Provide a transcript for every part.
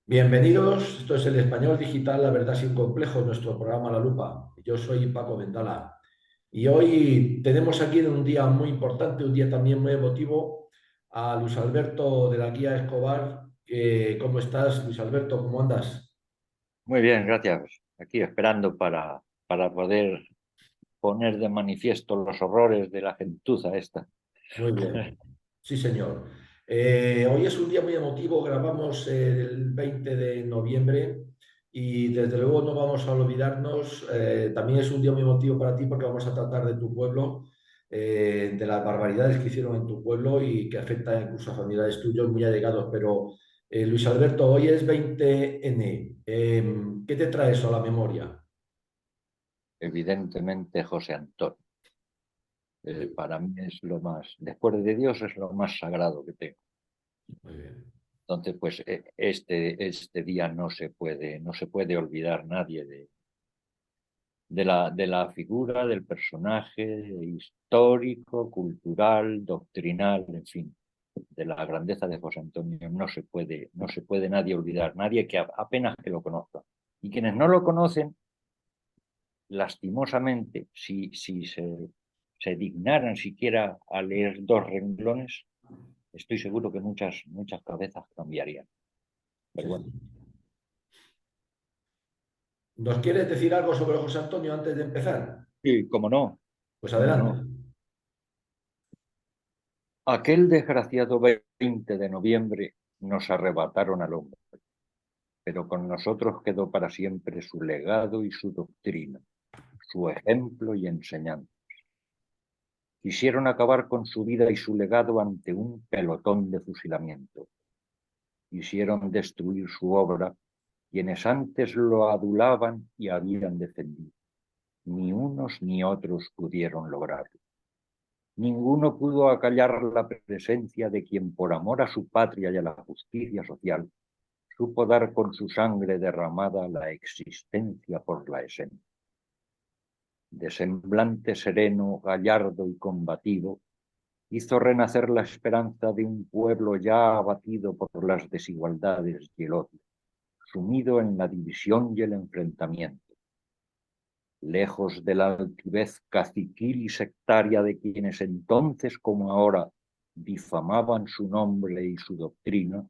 Bienvenidos, esto es el Español Digital, la verdad sin complejos, nuestro programa La Lupa. Yo soy Paco Vendala y hoy tenemos aquí en un día muy importante, un día también muy emotivo, a Luis Alberto de la Guía Escobar. ¿Cómo estás, Luis Alberto? ¿Cómo andas? Muy bien, gracias. Aquí esperando para poder poner de manifiesto los horrores de la gentuza esta. Muy bien, sí señor. Hoy es un día muy emotivo, grabamos el 20 de noviembre y desde luego no vamos a olvidarnos, también es un día muy emotivo para ti porque vamos a tratar de tu pueblo, de las barbaridades que hicieron en tu pueblo y que afectan incluso a familiares tuyos muy allegados. Pero Luis Alberto, hoy es 20N. ¿Qué te trae eso a la memoria? Evidentemente, José Antonio. Muy bien, Para mí es lo más, después de Dios, es lo más sagrado que tengo. muy bien. Entonces, pues este día no se puede olvidar nadie de la figura, del personaje histórico, cultural, doctrinal, en fin, de la grandeza de José Antonio. No se puede nadie olvidar, nadie que apenas que lo conozca. Y quienes no lo conocen, lastimosamente, si se dignaran siquiera a leer dos renglones, estoy seguro que muchas cabezas cambiarían. Pero Sí, bueno, sí. ¿Nos quieres decir algo sobre José Antonio antes de empezar? y cómo no, Pues cómo adelante. no. Aquel desgraciado 20 de noviembre nos arrebataron al hombre, pero con nosotros quedó para siempre su legado y su doctrina, su ejemplo y enseñanza. Quisieron acabar con su vida y su legado ante un pelotón de fusilamiento. Quisieron destruir su obra quienes antes lo adulaban y habían defendido. Ni unos ni otros pudieron lograrlo. Ninguno pudo acallar la presencia de quien por amor a su patria y a la justicia social supo dar con su sangre derramada la existencia por la esencia. De semblante sereno, gallardo y combativo, hizo renacer la esperanza de un pueblo ya abatido por las desigualdades y el odio, sumido en la división y el enfrentamiento. Lejos de la altivez caciquil y sectaria de quienes entonces como ahora difamaban su nombre y su doctrina,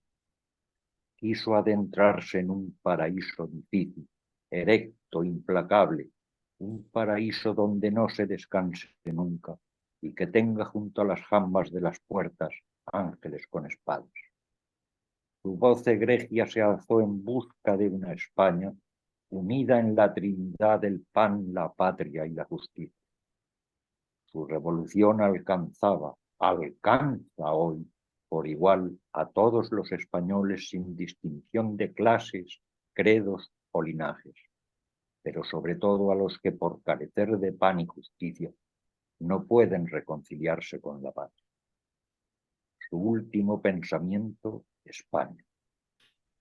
quiso adentrarse en un paraíso difícil, erecto, implacable, un paraíso donde no se descanse nunca y que tenga junto a las jambas de las puertas ángeles con espadas. Su voz egregia se alzó en busca de una España unida en la Trinidad del pan, la patria y la justicia. Su revolución alcanza hoy por igual a todos los españoles sin distinción de clases, credos o linajes, pero sobre todo a los que por carecer de pan y justicia no pueden reconciliarse con la paz. Su último pensamiento, España.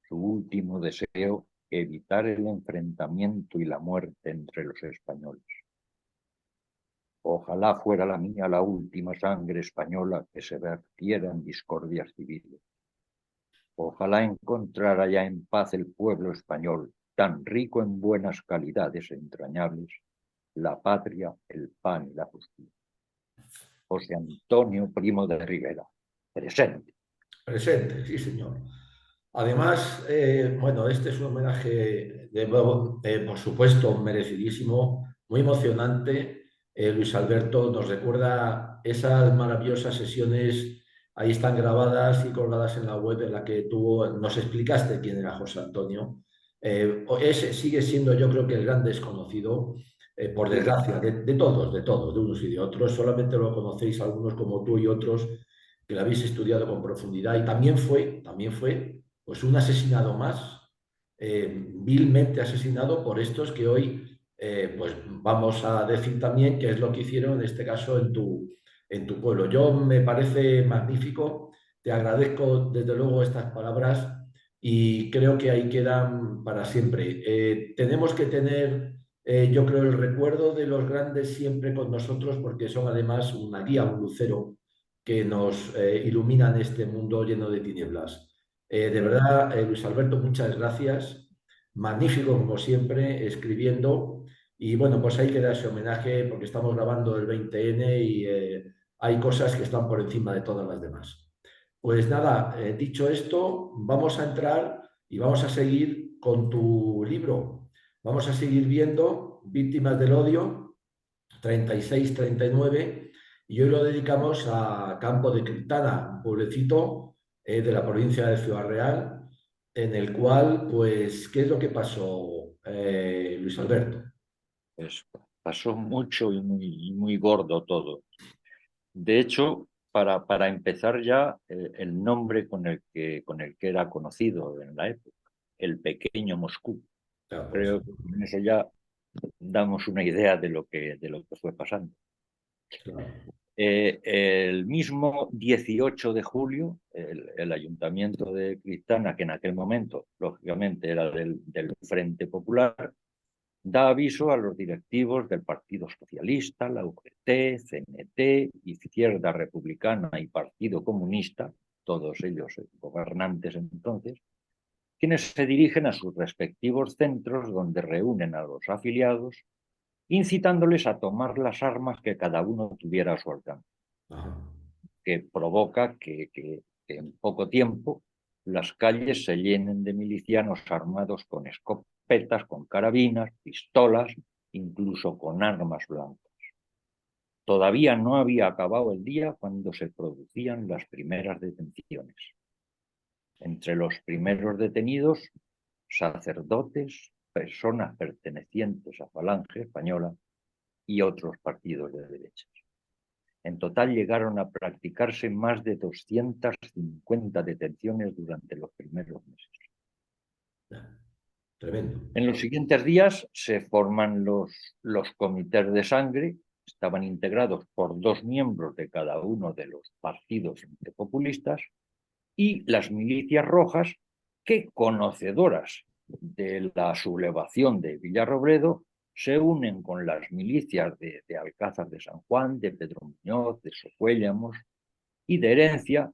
Su último deseo, evitar el enfrentamiento y la muerte entre los españoles. Ojalá fuera la mía la última sangre española que se vertiera en discordias civiles. Ojalá encontrara ya en paz el pueblo español, tan rico en buenas calidades entrañables, la patria, el pan y la justicia. José Antonio Primo de Rivera, presente. Presente, sí, señor. Además, bueno, este es un homenaje, por supuesto, merecidísimo, muy emocionante. Luis Alberto nos recuerda esas maravillosas sesiones, ahí están grabadas y colgadas en la web en la que tú nos explicaste quién era José Antonio. Ese sigue siendo, yo creo que el gran desconocido, por Sí, desgracia, de todos, de unos y de otros. Solamente lo conocéis algunos como tú y otros que lo habéis estudiado con profundidad. Y también fue pues un asesinado más, vilmente asesinado por estos que hoy, pues vamos a decir también qué es lo que hicieron en este caso en tu pueblo. Yo me parece magnífico, te agradezco desde luego estas palabras y creo que ahí quedan para siempre. Tenemos que tener, yo creo, el recuerdo de los grandes siempre con nosotros porque son además una guía, un lucero que nos iluminan este mundo lleno de tinieblas. De verdad, Luis Alberto, muchas gracias. Magnífico, como siempre, escribiendo. Y bueno, pues hay que dar ese homenaje porque estamos grabando el 20N y hay cosas que están por encima de todas las demás. Pues nada, dicho esto, vamos a entrar y vamos a seguir con tu libro. Vamos a seguir viendo Víctimas del Odio, 36-39, y hoy lo dedicamos a Campo de Criptana, un pueblecito de la provincia de Ciudad Real, en el cual, pues, ¿qué es lo que pasó, Luis Alberto? Pues pasó mucho y muy gordo todo. De hecho, para empezar ya, el nombre con el que era conocido en la época, el pequeño Moscú. Ya, por Creo que ejemplo, con eso ya damos una idea de lo que fue pasando. claro. El mismo 18 de julio, el Ayuntamiento de Cristana, que en aquel momento, lógicamente, era del Frente Popular, da aviso a los directivos del Partido Socialista, la UGT, CNT, Izquierda Republicana y Partido Comunista, todos ellos gobernantes entonces, quienes se dirigen a sus respectivos centros donde reúnen a los afiliados, incitándoles a tomar las armas que cada uno tuviera a su alcance, Ajá. que provoca que en poco tiempo las calles se llenen de milicianos armados con escopetas, con carabinas, pistolas, incluso con armas blancas. Todavía no había acabado el día cuando se producían las primeras detenciones. Entre los primeros detenidos, sacerdotes, personas pertenecientes a Falange Española y otros partidos de derechas. En total llegaron a practicarse más de 250 detenciones durante los primeros meses. Ya. Tremendo. En los siguientes días se forman los comités de sangre, estaban integrados por 2 miembros de cada uno de los partidos populistas, y las milicias rojas, que, conocedoras de la sublevación de Villarrobledo, se unen con las milicias de Alcázar de San Juan, de Pedro Muñoz, de Socuéllamos y de Herencia,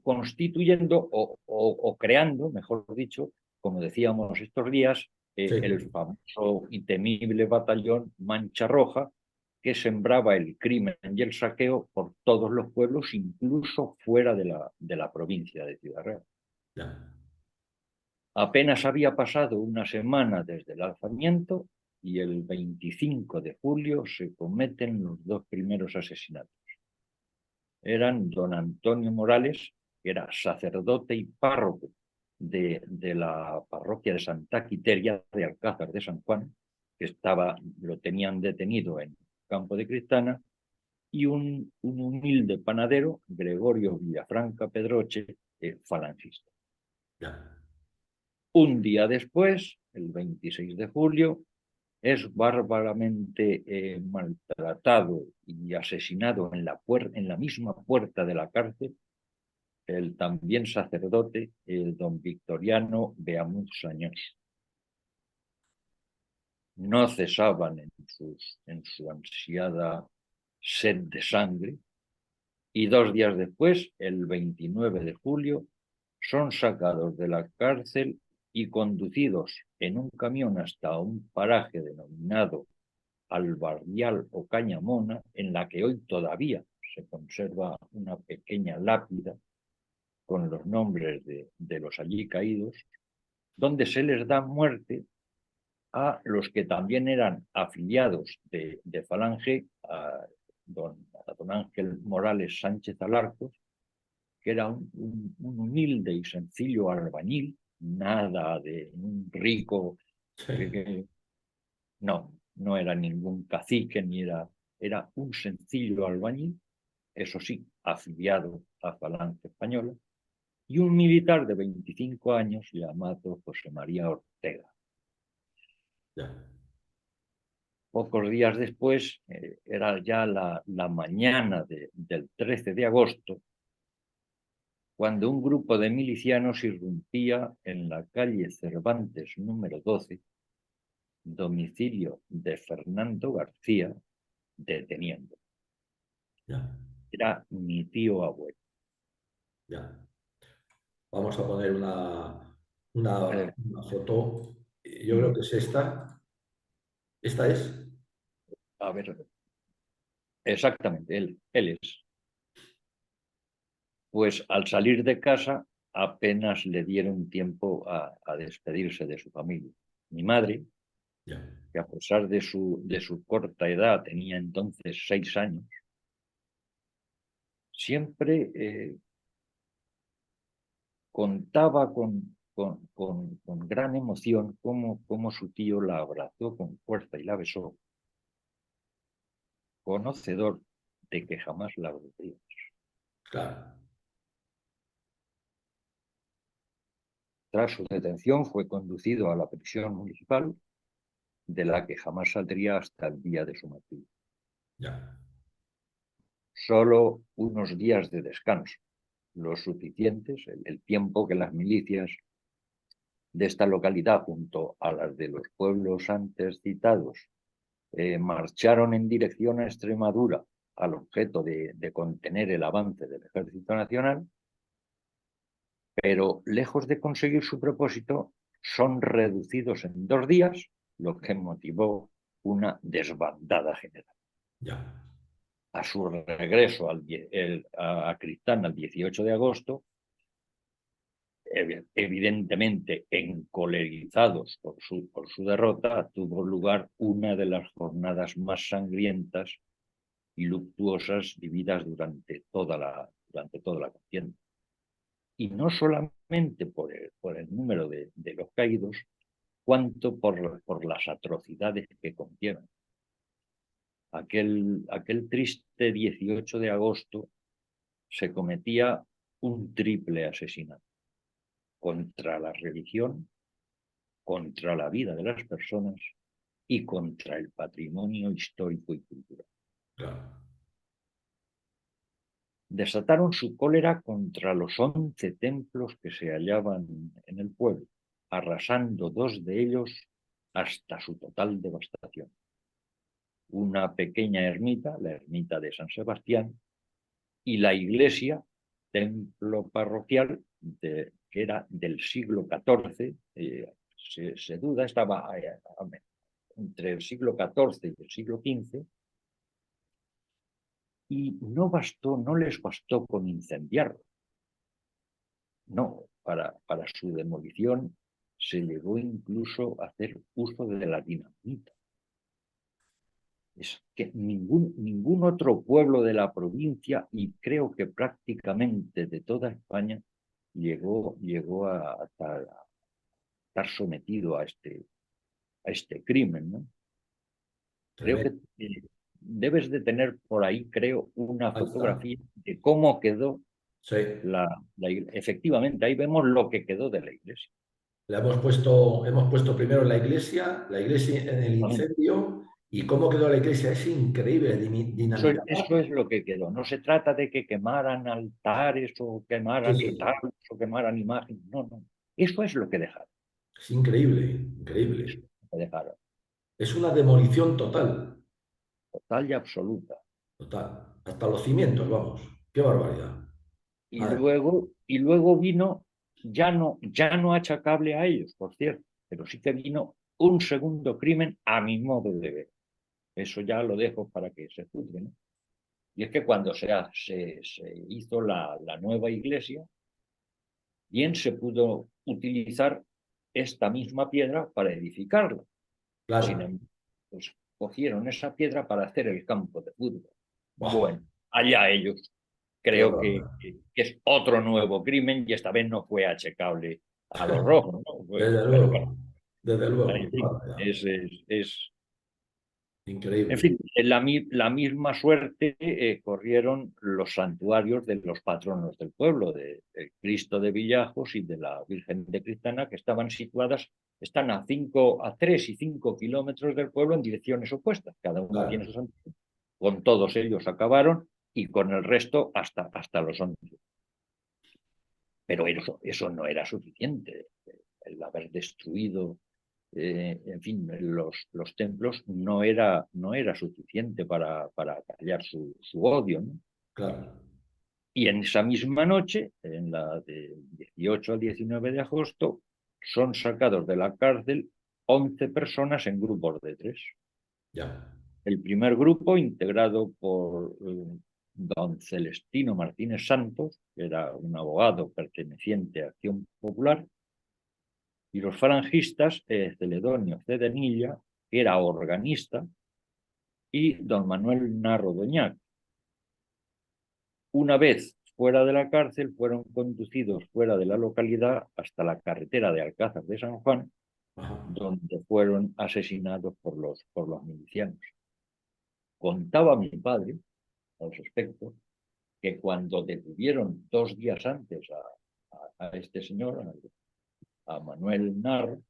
constituyendo o creando, mejor dicho, como decíamos estos días, Sí, el famoso y temible batallón Mancha Roja, que sembraba el crimen y el saqueo por todos los pueblos, incluso fuera de la provincia de Ciudad Real. ya. Apenas había pasado una semana desde el alzamiento y el 25 de julio se cometen los 2 primeros asesinatos. Eran don Antonio Morales, que era sacerdote y párroco de la parroquia de Santa Quiteria de Alcázar de San Juan, que lo tenían detenido en Campo de Cristana, y un humilde panadero, Gregorio Villafranca Pedroche, falangista. Ya. Un día después, el 26 de julio, es bárbaramente maltratado y asesinado en la misma puerta de la cárcel el también sacerdote, el don Victoriano Beamuz Añós. No cesaban en su ansiada sed de sangre, y 2 días después, el 29 de julio, son sacados de la cárcel y conducidos en un camión hasta un paraje denominado Albardial o Cañamona, en la que hoy todavía se conserva una pequeña lápida con los nombres de los allí caídos, donde se les da muerte a los que también eran afiliados de Falange, a don Ángel Morales Sánchez Alarcos, que era un humilde y sencillo albañil, nada de un rico, Sí. no era ningún cacique, era un sencillo albañil, eso sí, afiliado a Falange Española, y un militar de 25 años llamado José María Ortega. Ya. Pocos días después, era ya la mañana del 13 de agosto, cuando un grupo de milicianos irrumpía en la calle Cervantes número 12, domicilio de Fernando García, deteniendo. Ya. Era mi tío abuelo. Ya. Vamos a poner Eh, una foto. Yo creo mm, que es esta. Esta es. a ver, exactamente, él es. Pues al salir de casa apenas le dieron tiempo a despedirse de su familia. Mi madre, Ya, que a pesar de su corta edad, tenía entonces 6 años, siempre contaba con gran emoción cómo su tío la abrazó con fuerza y la besó, conocedor de que jamás la volvería. claro. Tras su detención fue conducido a la prisión municipal, de la que jamás saldría hasta el día de su martirio. Ya, Solo unos días de descanso, los suficientes, el tiempo que las milicias de esta localidad, junto a las de los pueblos antes citados, marcharon en dirección a Extremadura al objeto de contener el avance del Ejército Nacional, pero lejos de conseguir su propósito, son reducidos en 2 días, lo que motivó una desbandada general. ya, A su regreso a Cristana el 18 de agosto, evidentemente encolerizados por su derrota, tuvo lugar una de las jornadas más sangrientas y luctuosas vividas durante toda la contienda. Y no solamente por el número de los caídos, cuanto por las atrocidades que contienen. Aquel triste 18 de agosto se cometía un triple asesinato contra la religión, contra la vida de las personas y contra el patrimonio histórico y cultural. claro. Desataron su cólera contra los 11 templos que se hallaban en el pueblo, arrasando 2 de ellos hasta su total devastación. Una pequeña ermita, la ermita de San Sebastián, y la iglesia, templo parroquial, que era del siglo XIV, se duda, estaba entre el siglo XIV y el siglo XV, y no les bastó con incendiarlo. No, para su demolición se llegó incluso a hacer uso de la dinamita. Es que ningún otro pueblo de la provincia, y creo que prácticamente de toda España, llegó a estar sometido a este crimen, ¿no? Creo que Tremendo. debes de tener por ahí, creo, una Ahí está. fotografía de cómo quedó Sí. efectivamente, ahí vemos lo que quedó de la iglesia. Hemos puesto primero la iglesia en el incendio y cómo quedó la iglesia. Es increíble, dinamitada. Eso es lo que quedó. No se trata de que quemaran altares o Sí, quemaran sí. retablos o quemaran imágenes. No, no. Eso es lo que dejaron. Es increíble, Eso increíble. es lo que dejaron. Es una demolición total, Total y absoluta. total. Hasta los cimientos, vamos. Qué barbaridad. Madre. Y luego vino, ya no achacable a ellos, por cierto, pero sí que vino un segundo crimen a mi modo de ver. Eso ya lo dejo para que se juzgue, ¿no? Y es que cuando se hizo la nueva iglesia, bien se pudo utilizar esta misma piedra para edificarla. Sin Claro. embargo, pues, cogieron esa piedra para hacer el campo de fútbol. Buah, Bueno, allá ellos. qué Creo barbaridad. que es otro nuevo crimen y esta vez no fue achacable a los rojos, ¿no? Desde Pero bueno, luego, desde luego. en Qué fin, barbaridad. en Increíble. fin, la misma suerte corrieron los santuarios de los patronos del pueblo, de Cristo de Villajos y de la Virgen de Cristana, que están a 3 y 5 kilómetros del pueblo en direcciones opuestas. Cada uno tiene Claro, su santuario. Con todos ellos acabaron y con el resto hasta los 11. Pero eso no era suficiente. El haber destruido, en fin, los templos no era suficiente para callar su odio, ¿no? claro. Y en esa misma noche, en la de 18 al 19 de agosto, son sacados de la cárcel 11 personas en grupos de 3. Ya. El primer grupo, integrado por don Celestino Martínez Santos, que era un abogado perteneciente a Acción Popular, y los falangistas, Celedonio Cedenilla, que era organista, y don Manuel Narro Doñac. Una vez fuera de la cárcel, fueron conducidos fuera de la localidad hasta la carretera de Alcázar de San Juan, Ajá. donde fueron asesinados por los milicianos. Contaba mi padre, al respecto, que cuando detuvieron 2 días antes a este señor, a Manuel Narro,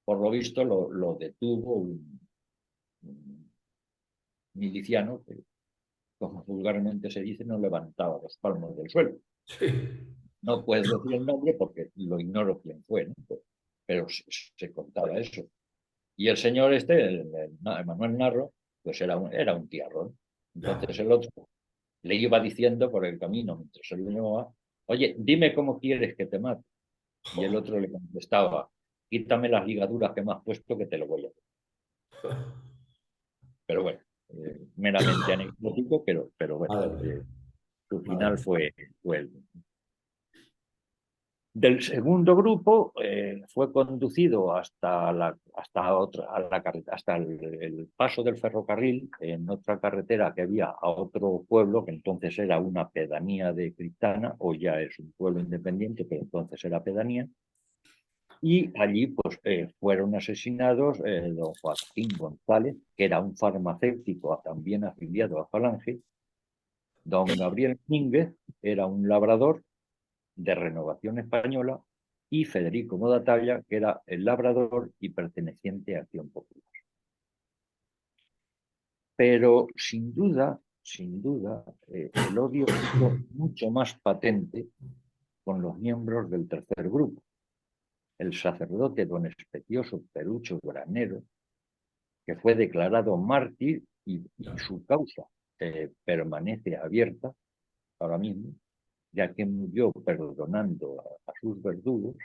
por lo visto lo detuvo un miliciano que, como vulgarmente se dice, no levantaba los palmos del suelo. Sí. No puedes decir el nombre porque lo ignoro quién fue, ¿no? Pero se contaba eso. Y el señor el Manuel Narro, pues era un tiarrón. Ya. Entonces el otro le iba diciendo por el camino, mientras él lo llevaba, oye, dime cómo quieres que te mate. Y el Jo. otro le contestaba, quítame las ligaduras que me has puesto que te lo voy a hacer. Pero bueno, meramente anecdótico, pero bueno, Madre mía. su Madre final mía. fue el... Del segundo grupo fue conducido hasta el paso del ferrocarril en otra carretera que había a otro pueblo, que entonces era una pedanía de Criptana, o ya es un pueblo independiente, pero entonces era pedanía, y allí pues, fueron asesinados don Joaquín González, que era un farmacéutico también afiliado a Falange, don Gabriel Mínguez, era un labrador de Renovación Española, y Federico Modatalla, que era el labrador y perteneciente a Acción Popular. Pero sin duda, el odio hizo mucho más patente con los miembros del tercer grupo. El sacerdote don Especioso Perucho Granero, que fue declarado mártir y Ya. su causa permanece abierta ahora mismo, ya que murió perdonando a sus verdugos.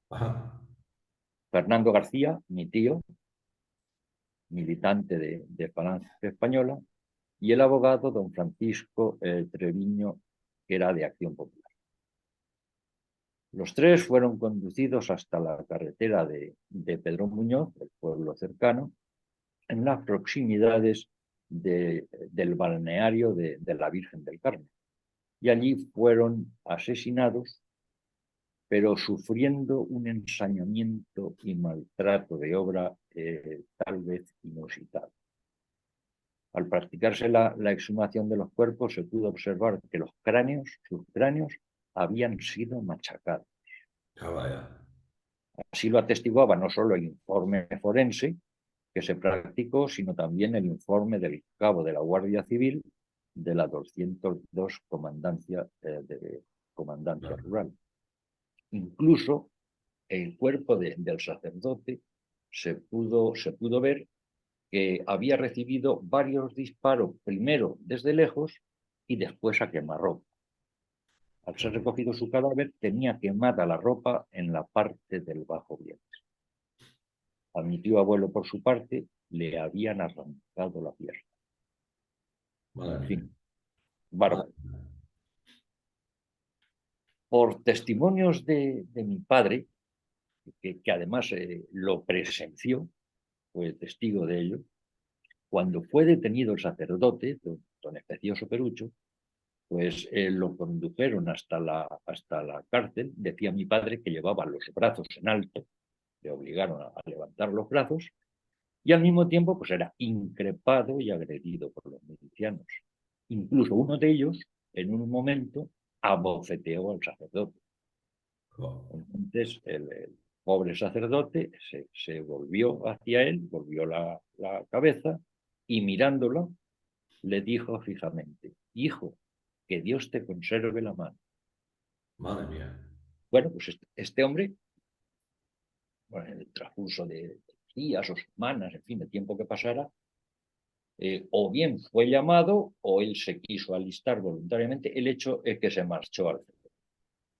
Ajá. Fernando García, mi tío, militante de Falange Española, y el abogado don Francisco Treviño, que era de Acción Popular. Los 3 fueron conducidos hasta la carretera de Pedro Muñoz, el pueblo cercano, en las proximidades del balneario de la Virgen del Carmen. Y allí fueron asesinados, pero sufriendo un ensañamiento y maltrato de obra tal vez inusitado. Al practicarse la exhumación de los cuerpos, se pudo observar que sus cráneos, habían sido machacados. Ah, vaya. Así lo atestiguaba no solo el informe forense que se practicó, sino también el informe del cabo de la Guardia Civil de la 202 Comandancia Claro. Rural. Incluso el cuerpo del sacerdote se pudo ver que había recibido varios disparos, primero desde lejos y después a quemarropa. Al ser recogido su cadáver, tenía quemada la ropa en la parte del bajo vientre. A mi tío abuelo, por su parte, le habían arrancado la pierna. Madre En mía. fin, bárbaro. Madre mía. Por testimonios de mi padre, que además lo presenció, fue testigo de ello, cuando fue detenido el sacerdote, don Especioso Perucho, pues lo condujeron hasta la cárcel. Decía mi padre que llevaba los brazos en alto, le obligaron a levantar los brazos, y al mismo tiempo pues era increpado y agredido por los milicianos. Incluso uno de ellos, en un momento, abofeteó al sacerdote. Jo. Entonces el pobre sacerdote se volvió hacia él, volvió la cabeza, y mirándolo le dijo fijamente, hijo, que Dios te conserve la mano. Madre mía. Bueno, pues este hombre, bueno, en el transcurso de días o semanas, en fin, de tiempo que pasara, o bien fue llamado o él se quiso alistar voluntariamente. El hecho es que se marchó al frente.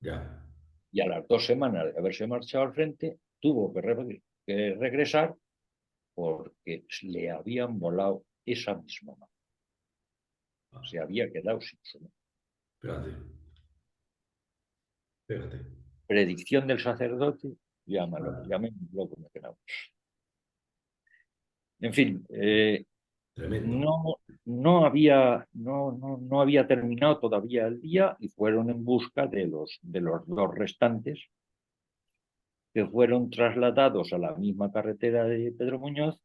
Ya. Y a las 2 semanas de haberse marchado al frente, tuvo que regresar porque le habían volado esa misma mano. Se había quedado sin su mano. Fíjate. Fíjate. Predicción del sacerdote, llamémoslo como queramos. En fin, Tremendo. no había terminado todavía el día y fueron en busca de los dos restantes, que fueron trasladados a la misma carretera de Pedro Muñoz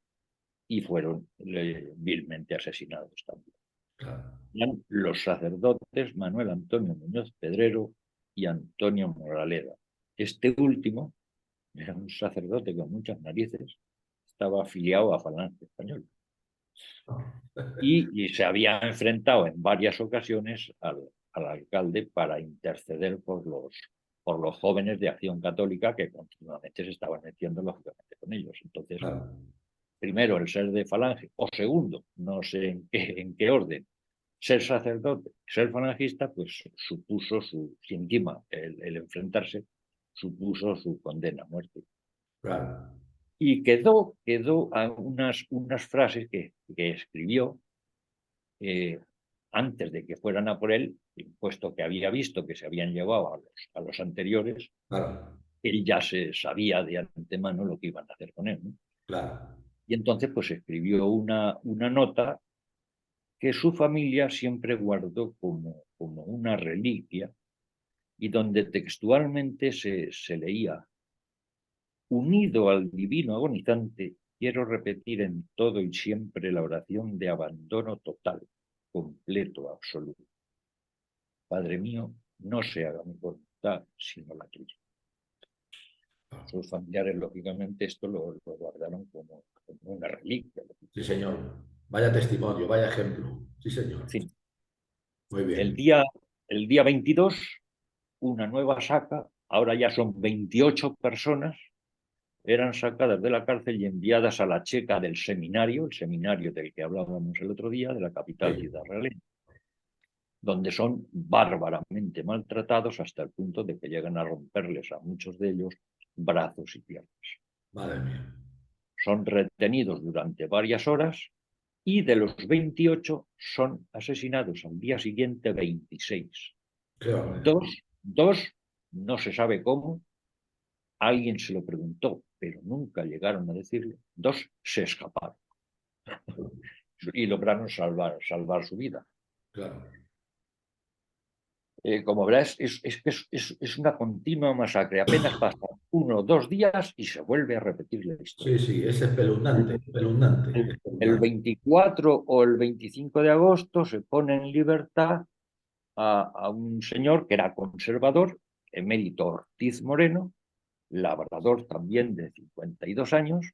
y fueron vilmente asesinados también. Claro. Eran los sacerdotes Manuel Antonio Muñoz Pedrero y Antonio Moraleda. Este último era un sacerdote con muchas narices, estaba afiliado a Falange Española y se había enfrentado en varias ocasiones al alcalde para interceder por los jóvenes de Acción Católica que continuamente se estaban metiendo lógicamente con ellos. Entonces, Claro. primero el ser de Falange, o segundo, no sé en qué orden, ser sacerdote, ser falangista, pues supuso si encima el enfrentarse, supuso su condena a muerte. Claro. Y quedó a unas frases que escribió antes de que fueran a por él, puesto que había visto que se habían llevado a los anteriores, Claro. él ya se sabía de antemano lo que iban a hacer con él, ¿no? Claro. Y entonces pues escribió una nota que su familia siempre guardó como una reliquia y donde textualmente se leía: unido al divino agonizante, quiero repetir en todo y siempre la oración de abandono total, completo, absoluto. Padre mío, no se haga mi voluntad, sino la tuya. Sus familiares, lógicamente, esto lo guardaron como una reliquia. Sí, señor. Vaya testimonio, vaya ejemplo. Sí, señor. En fin, Muy el bien. día, el día 22, una nueva saca, ahora ya son 28 personas, eran sacadas de la cárcel y enviadas a la checa del seminario, el seminario del que hablábamos el otro día, de la capital Sí. Ciudad Real, donde son bárbaramente maltratados hasta el punto de que llegan a romperles a muchos de ellos brazos y piernas. Madre mía. Son retenidos durante varias horas y de los 28 son asesinados al día siguiente 26. Qué barbaridad. Dos, no se sabe cómo, alguien se lo preguntó, pero nunca llegaron a decirlo. Dos se escaparon y lograron salvar su vida. Claro. Como verás, es una continua masacre. Apenas pasa 1 o 2 días y se vuelve a repetir la Sí, historia. sí, es El, espeluznante, espeluznante, el espeluznante. 24 o el 25 de agosto se pone en libertad a un señor que era conservador, Emérito Ortiz Moreno, labrador también de 52 años,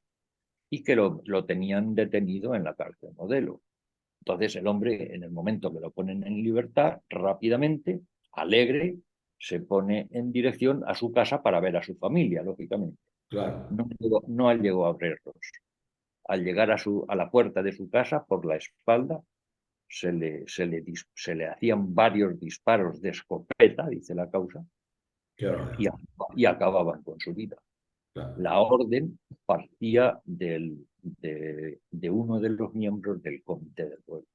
y que lo tenían detenido en la cárcel Modelo. Entonces el hombre, en el momento que lo ponen en libertad, rápidamente, alegre, se pone en dirección a su casa para ver a su familia, lógicamente. Claro. No llegó a abrirlos. Al llegar a la puerta de su casa, por la espalda, se le hacían varios disparos de escopeta, dice la causa, Qué y, barbaridad. y acababan con su vida. Claro. La orden partía de uno de los miembros del Comité del Pueblo.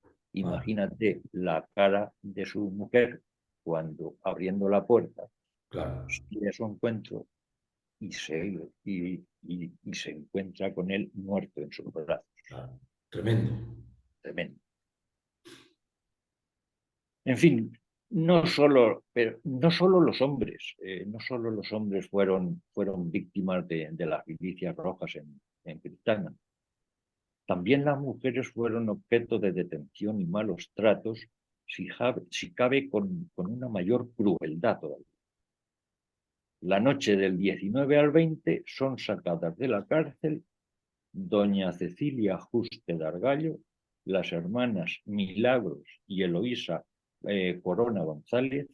Madre. Imagínate la cara de su mujer cuando, abriendo la puerta, Claro. sigue a su encuentro y se encuentra con él muerto en sus brazos. Claro. Tremendo. Tremendo. En fin, no solo los hombres fueron víctimas de las milicias rojas en Cristana. También las mujeres fueron objeto de detención y malos tratos, si cabe con una mayor crueldad todavía. La noche del 19 al 20 son sacadas de la cárcel doña Cecilia Juste de Argallo, las hermanas Milagros y Eloísa Corona González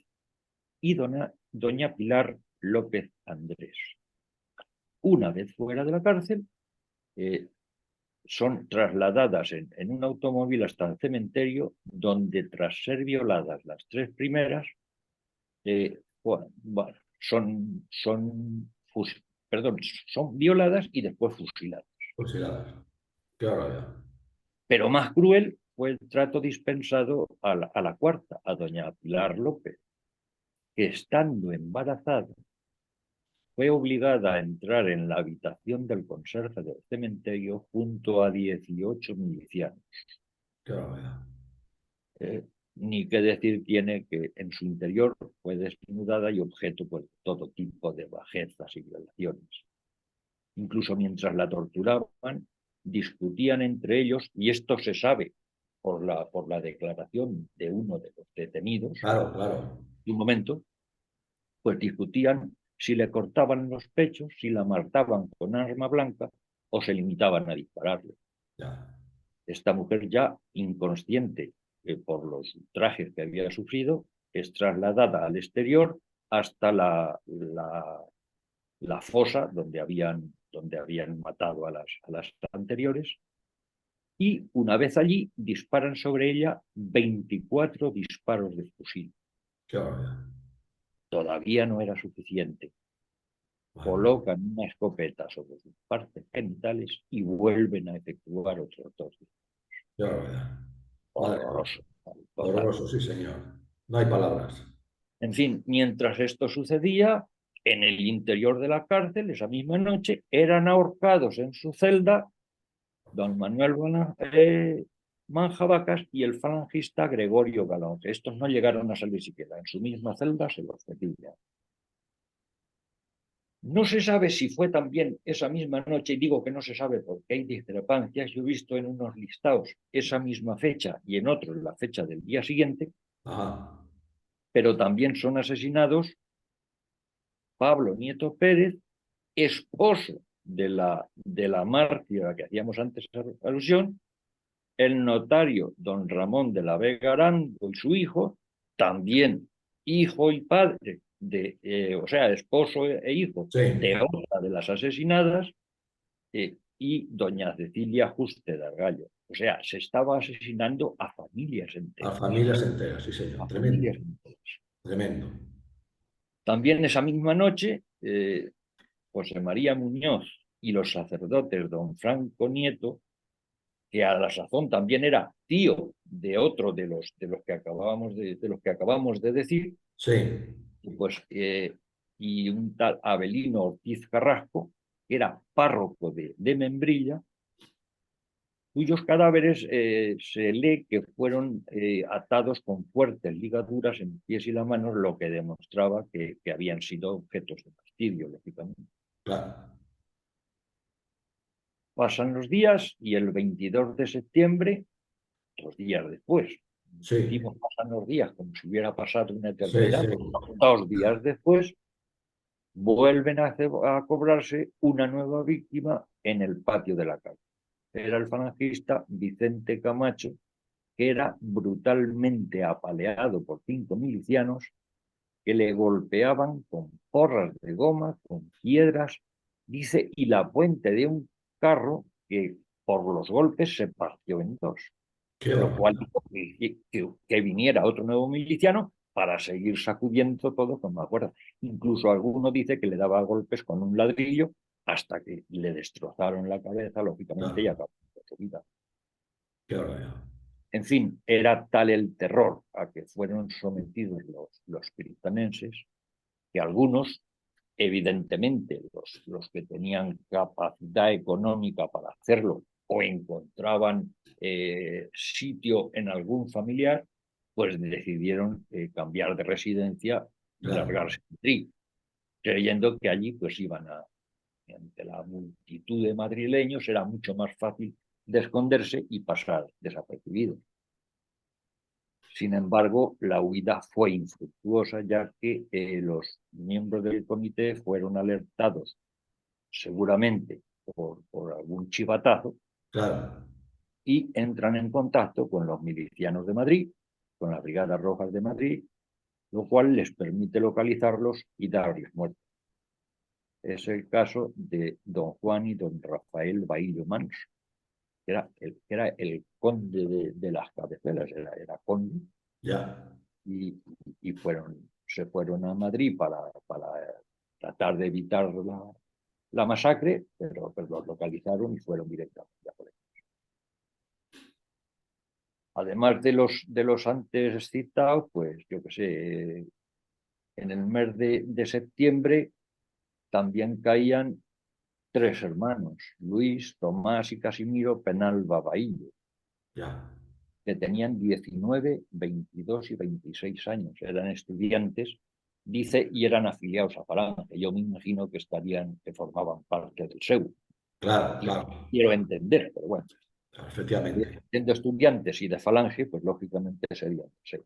y doña Pilar López Andrés. Una vez fuera de la cárcel, eh, son trasladadas en un automóvil hasta el cementerio, donde tras ser violadas las tres primeras, bueno, son violadas y después fusiladas. Fusiladas. Qué barbaridad. Pero más cruel fue el trato dispensado a la cuarta, a doña Pilar López, que estando embarazada fue obligada a entrar en la habitación del conserje del cementerio junto a 18 milicianos. Qué barbaridad. Ni qué decir tiene que en su interior fue desnudada y objeto pues, de todo tipo de bajezas y violaciones. Incluso mientras la torturaban, discutían entre ellos, y esto se sabe por la declaración de uno de los detenidos, Claro, claro. de un momento, pues discutían si le cortaban los pechos, si la mataban con arma blanca o se limitaban a dispararle. Ya. Esta mujer ya inconsciente por los trajes que había sufrido, es trasladada al exterior hasta la fosa donde habían matado a las anteriores, y una vez allí disparan sobre ella 24 disparos de fusil. Qué barbaridad. Todavía no era suficiente. Madre mía. Colocan una escopeta sobre sus partes genitales y vuelven a efectuar otros dos. Qué barbaridad. Madre mía. Horroroso, total. Horroroso, sí, señor. No hay palabras. En fin, mientras esto sucedía, en el interior de la cárcel, esa misma noche, eran ahorcados en su celda don Manuel Manjabacas y el falangista Gregorio Galón. Estos no llegaron a salir siquiera, en su misma celda se los cedían. No se sabe si fue también esa misma noche, y digo que no se sabe porque hay discrepancias. Yo he visto en unos listados esa misma fecha y en otros la fecha del día siguiente, Ajá. pero también son asesinados Pablo Nieto Pérez, esposo de la mártir a la que hacíamos antes alusión, el notario don Ramón de la Vega Arango y su hijo, también hijo y padre, o sea, esposo e hijo Sí. de otra de las asesinadas, y doña Cecilia Juste de Argallo. O sea, se estaba asesinando a familias A enteras. familias enteras, sí, señor. A Tremendo. familias enteras. Tremendo. También esa misma noche, José María Muñoz y los sacerdotes don Franco Nieto, que a la sazón también era tío de otro de los que acabamos de decir, Sí. pues, y un tal Abelino Ortiz Carrasco, que era párroco de Membrilla, cuyos cadáveres se lee que fueron atados con fuertes ligaduras en pies y las manos, lo que demostraba que habían sido objetos de martirio, lógicamente. Claro. Pasan los días y el 22 de septiembre, 2 días después, Sí. decimos pasan los días como si hubiera pasado una Sí, eternidad, sí. pues, 2 días después, vuelven a cobrarse una nueva víctima en el patio de la cárcel. Era el falangista Vicente Camacho, que era brutalmente apaleado por 5 milicianos que le golpeaban con porras de goma, con piedras, dice, y la puente de un carro que por los golpes se partió en dos, Qué lo cual barbaridad. hizo que viniera otro nuevo miliciano para seguir sacudiendo todo con más fuerza. Incluso alguno dice que le daba golpes con un ladrillo hasta que le destrozaron la cabeza, lógicamente, y Claro. acabó con su vida. Qué barbaridad. En fin, era tal el terror a que fueron sometidos los cristanenses, que algunos, evidentemente, los que tenían capacidad económica para hacerlo o encontraban sitio en algún familiar, pues decidieron cambiar de residencia y Claro. largarse a Madrid, creyendo que allí pues ante la multitud de madrileños era mucho más fácil de esconderse y pasar desapercibidos. Sin embargo, la huida fue infructuosa, ya que los miembros del comité fueron alertados, seguramente por algún chivatazo, Claro. y entran en contacto con los milicianos de Madrid, con las Brigadas Rojas de Madrid, lo cual les permite localizarlos y darles muerte. Es el caso de don Juan y don Rafael Bahillo Manso, que era el conde de las Cabeceras, era conde, Ya, y, y se fueron a Madrid para tratar de evitar la masacre, pero los localizaron y fueron directamente a por ellos. Además de los antes citados, pues yo qué sé, en el mes de septiembre también caían 3 hermanos, Luis, Tomás y Casimiro Penalba Bahillo, ya, que tenían 19, 22 y 26 años. Eran estudiantes, dice, y eran afiliados a Falange. Yo me imagino que formaban parte del SEU. claro, Y claro, quiero entender, pero bueno, claro, efectivamente. siendo estudiantes y de Falange, pues lógicamente serían del SEU.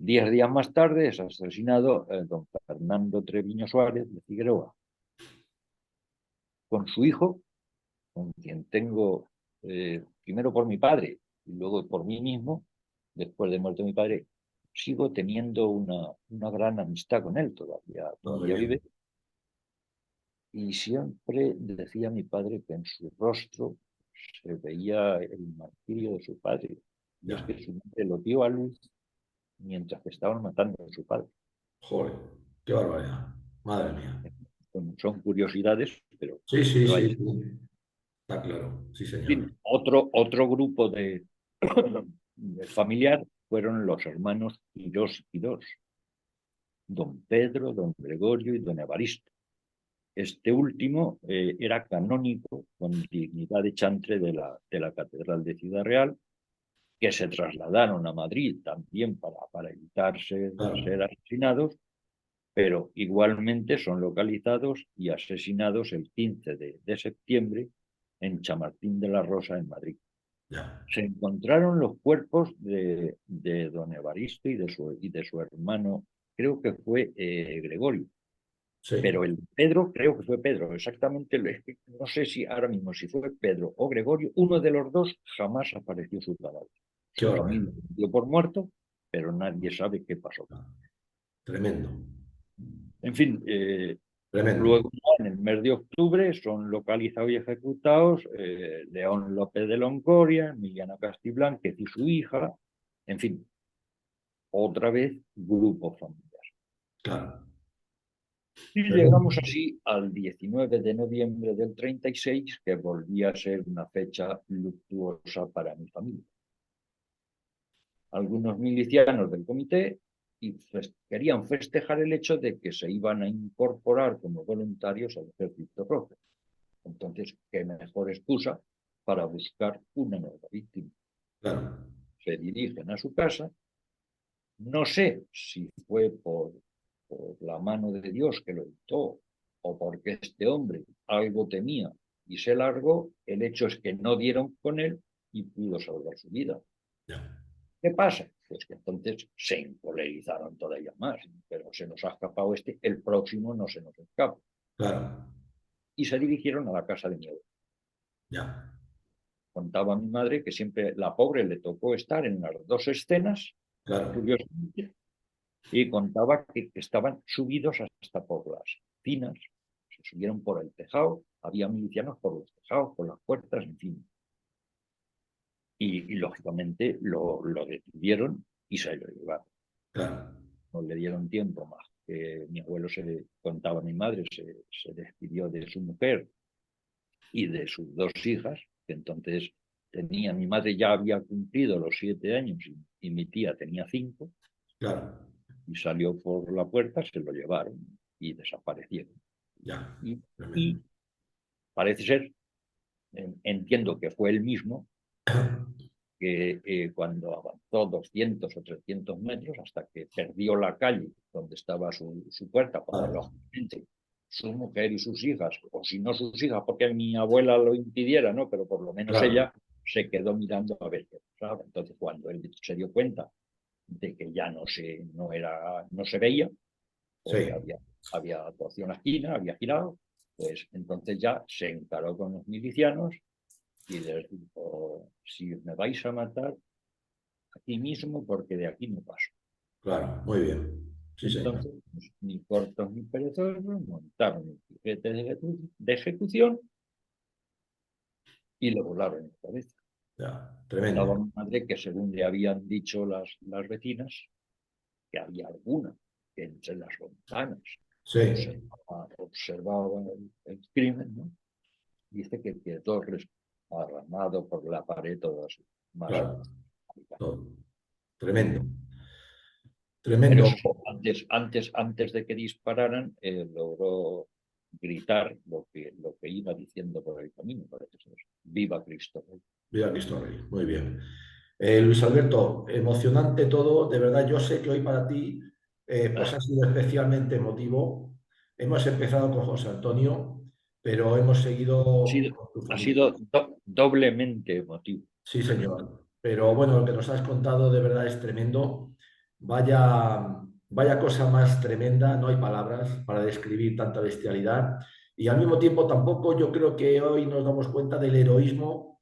10 días más tarde es asesinado don Fernando Treviño Suárez de Figueroa, con su hijo, con quien tengo, primero por mi padre y luego por mí mismo, después de muerto mi padre, sigo teniendo una gran amistad con él, todavía, Muy todavía vive. bien. Y siempre decía mi padre que en su rostro se veía el martirio de su padre. Y es Ya. que su madre lo dio a luz mientras que estaban matando a su padre. Joder, qué barbaridad. Madre mía. Son curiosidades, pero, Sí, sí, pero hay. sí, sí. Está claro. Sí, En señor. fin, otro grupo de familiar fueron los hermanos Quirós y Quirós, don Pedro, don Gregorio y don Evaristo. Este último era canónico con dignidad de chantre de la Catedral de Ciudad Real, que se trasladaron a Madrid también para evitar ser Claro. asesinados, pero igualmente son localizados y asesinados el 15 de septiembre en Chamartín de la Rosa, en Madrid. Ya. Se encontraron los cuerpos de don Evaristo y de su hermano, creo que fue Gregorio, Sí. pero el Pedro, creo que fue Pedro, exactamente, no sé si ahora mismo si fue Pedro o Gregorio, uno de los dos jamás apareció su cadáver. Qué Su barbaridad. familia lo dio por muerto, pero nadie sabe qué pasó. Tremendo. En fin, Tremendo. luego en el mes de octubre son localizados y ejecutados León López de Longoria, Emiliano Castiblánquez y su hija, en fin, otra vez grupo familiar. Claro. Y llegamos así al 19 de noviembre del 36, que volvía a ser una fecha luctuosa para mi familia. Algunos milicianos del comité querían festejar el hecho de que se iban a incorporar como voluntarios al Ejército Rojo. Entonces, qué mejor excusa para buscar una nueva víctima. Claro. Se dirigen a su casa. No sé si fue por la mano de Dios que lo dictó o porque este hombre algo temía y se largó. El hecho es que no dieron con él y pudo salvar su vida. Ya. ¿Qué pasa? Pues que entonces se encolerizaron todavía más, pero se nos ha escapado este, el próximo no se nos escapa. Claro. Y se dirigieron a la casa de mi abuelo. Ya. Contaba mi madre que siempre la pobre le tocó estar en las dos escenas, Claro. curiosamente, y contaba que estaban subidos hasta por las tinas, se subieron por el tejado, había milicianos por los tejados, por las puertas, en fin. Y lógicamente lo detuvieron y se lo llevaron. Claro. No le dieron tiempo más. Mi abuelo contaba a mi madre, se despidió de su mujer y de sus dos hijas, que entonces mi madre ya había cumplido los 7 años y mi tía tenía 5, Claro. y salió por la puerta, se lo llevaron y desaparecieron. Ya. Y, Tremendo. y parece ser, entiendo que fue el mismo, que cuando avanzó 200 o 300 metros hasta que perdió la calle donde estaba su puerta, porque Claro. lógicamente su mujer y sus hijas, o si no sus hijas, porque mi abuela lo impidiera, ¿no? Pero por lo menos Claro. ella se quedó mirando a ver qué pasaba. Entonces, cuando él se dio cuenta de que ya no se veía, porque Sí. había torcido una esquina, había girado, pues entonces ya se encaró con los milicianos y les dijo: si me vais a matar, aquí mismo, porque de aquí no paso. Claro. Muy bien. Sí, señor. Entonces, pues, ni cortos ni perezosos, montaron el piquete de ejecución y le volaron la cabeza. Ya, Contaba tremendo. mi madre que según le habían dicho las vecinas, que había alguna que entre las ventanas Sí, observaba el crimen, ¿no? Dice que quedó desparramado por la pared todas más. claro, todo. Tremendo, Pero tremendo. eso, antes de que dispararan, logró gritar lo que iba diciendo por el camino, parece ser. Viva Cristo Rey. Viva Cristo Rey, muy bien. Luis Alberto, emocionante todo, de verdad, yo sé que hoy para ti pues ha sido especialmente emotivo. Hemos empezado con José Antonio, pero hemos seguido sido, con tu ha familia. sido doblemente emotivo. Sí, señor. Pero bueno, lo que nos has contado de verdad es tremendo. Vaya, vaya cosa más tremenda, no hay palabras para describir tanta bestialidad. Y al mismo tiempo tampoco yo creo que hoy nos damos cuenta del heroísmo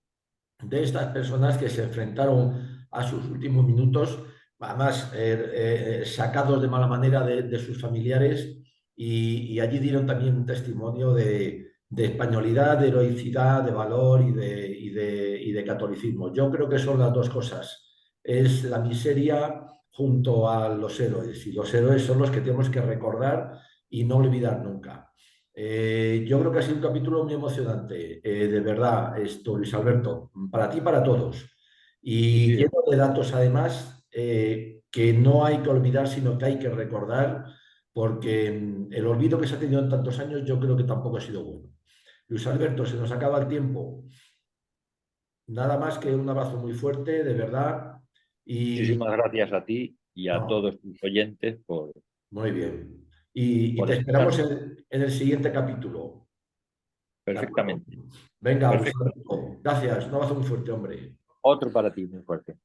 de estas personas que se enfrentaron a sus últimos minutos, además sacados de mala manera de sus familiares, y allí dieron también un testimonio de españolidad, de heroicidad, de valor y de catolicismo. Yo creo que son las dos cosas. Es la miseria junto a los héroes, y los héroes son los que tenemos que recordar y no olvidar nunca. Yo creo que ha sido un capítulo muy emocionante, de verdad, esto, Luis Alberto, para ti y para todos. Y Sí, lleno de datos, además, que no hay que olvidar, sino que hay que recordar, porque el olvido que se ha tenido en tantos años yo creo que tampoco ha sido bueno. Luis Alberto, se nos acaba el tiempo. Nada más que un abrazo muy fuerte, de verdad. Y muchísimas gracias a ti y a no, todos tus oyentes muy bien. Y por te esperamos escucharnos en el siguiente capítulo. ¿De acuerdo? perfectamente. Venga, Luis Perfecto. Alberto, gracias. Un abrazo muy fuerte, hombre. Otro para ti, muy fuerte.